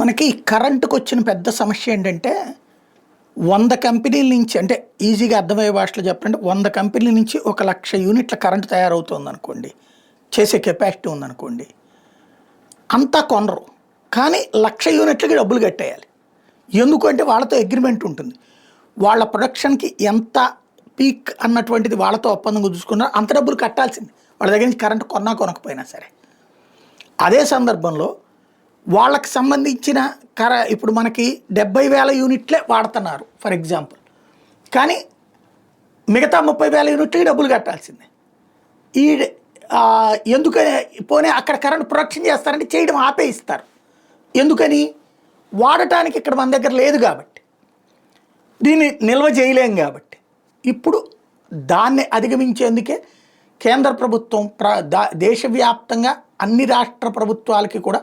మనకి కరెంటుకి వచ్చిన పెద్ద సమస్య ఏంటంటే 100 కంపెనీల నుంచి అంటే ఈజీగా అర్థమయ్యే భాషలో చెప్పాలంటే 100 కంపెనీల నుంచి 1,00,000 యూనిట్ల కరెంట్ తయారవుతుంది అనుకోండి, చేసే కెపాసిటీ ఉందనుకోండి, అంతా కొనరు. కానీ 1,00,000 యూనిట్లకి డబ్బులు కట్టేయాలి. ఎందుకంటే వాళ్ళతో అగ్రిమెంట్ ఉంటుంది. వాళ్ళ ప్రొడక్షన్కి ఎంత పీక్ అన్నటువంటిది వాళ్ళతో ఒప్పందం కుదుర్చుకున్నా అంత డబ్బులు కట్టాల్సింది, వాళ్ళ దగ్గర నుంచి కరెంట్ కొన్నా కొనకపోయినా సరే. అదే సందర్భంలో వాళ్ళకి సంబంధించిన ఇప్పుడు మనకి 70,000 యూనిట్లే వాడుతున్నారు ఫర్ ఎగ్జాంపుల్, కానీ మిగతా 30,000 యూనిట్లకి డబ్బులు కట్టాల్సిందే. ఈ ఎందుకని పోనీ అక్కడ కరెంట్ ప్రొడక్షన్ చేస్తారంటే చేయడం ఆపేయిస్తారు. ఎందుకని? వాడటానికి ఇక్కడ మన దగ్గర లేదు కాబట్టి, దీన్ని నిల్వ చేయలేం కాబట్టి. ఇప్పుడు దాన్ని అధిగమించేందుకే కేంద్ర ప్రభుత్వం దేశవ్యాప్తంగా అన్ని రాష్ట్ర ప్రభుత్వాలకి కూడా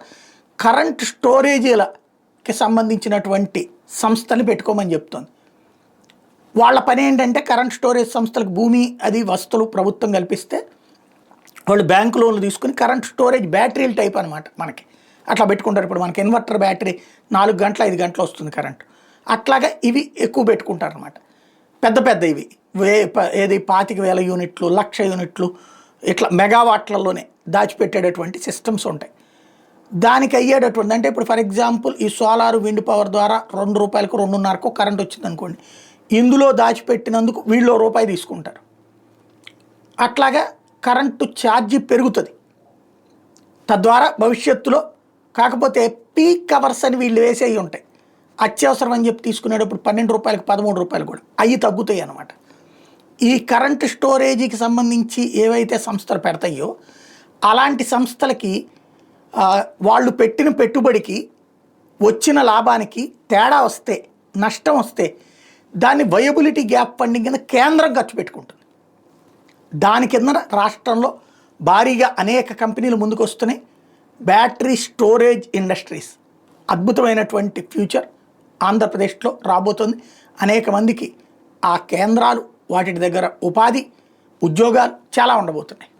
కరెంట్ స్టోరేజీలకి సంబంధించినటువంటి సంస్థని పెట్టుకోమని చెప్తోంది. వాళ్ళ పని ఏంటంటే కరెంట్ స్టోరేజ్ సంస్థలకు భూమి అది వస్తువులు ప్రభుత్వం కల్పిస్తే వాళ్ళు బ్యాంకు లోన్లు తీసుకుని కరెంట్ స్టోరేజ్ బ్యాటరీల టైప్ అనమాట మనకి అట్లా పెట్టుకుంటారు. ఇప్పుడు మనకి ఇన్వర్టర్ బ్యాటరీ 4 గంటలు 5 గంటలు వస్తుంది కరెంటు, అట్లాగా ఇవి ఎక్కువ పెట్టుకుంటారు అనమాట. పెద్ద పెద్ద ఇవి ఏది 25,000 యూనిట్లు 1,00,000 యూనిట్లు ఇట్లా మెగావాట్లలోనే దాచిపెట్టేటటువంటి సిస్టమ్స్ ఉంటాయి. దానికి అయ్యేటటువంటి అంటే ఇప్పుడు ఫర్ ఎగ్జాంపుల్ ఈ సోలార్ విండ్ పవర్ ద్వారా ₹2 2.5 కరెంట్ వచ్చింది అనుకోండి, ఇందులో దాచిపెట్టినందుకు వీళ్ళు రూపాయి తీసుకుంటారు. అట్లాగా కరెంటు ఛార్జీ పెరుగుతుంది. తద్వారా భవిష్యత్తులో కాకపోతే పీక్ అవర్స్ అని వీళ్ళు వేసేవి ఉంటాయి, అత్యవసరం అని చెప్పి తీసుకునేటప్పుడు ₹12 ₹13 కూడా అవి తగ్గుతాయి అన్నమాట. ఈ కరెంటు స్టోరేజీకి సంబంధించి ఏవైతే సంస్థలు పెడతాయో అలాంటి సంస్థలకి వాళ్ళు పెట్టిన పెట్టుబడికి వచ్చిన లాభానికి తేడా వస్తే, నష్టం వస్తే దాన్ని వయబిలిటీ గ్యాప్ ఫండింగ్ కింద కేంద్రం ఖర్చు పెట్టుకుంటుంది. దాని కింద రాష్ట్రంలో భారీగా అనేక కంపెనీలు ముందుకు వస్తున్నాయి. బ్యాటరీ స్టోరేజ్ ఇండస్ట్రీస్ అద్భుతమైనటువంటి ఫ్యూచర్ ఆంధ్రప్రదేశ్లో రాబోతుంది. అనేక మందికి ఆ కేంద్రాలు వాటి దగ్గర ఉపాధి ఉద్యోగాలు చాలా ఉండబోతున్నాయి.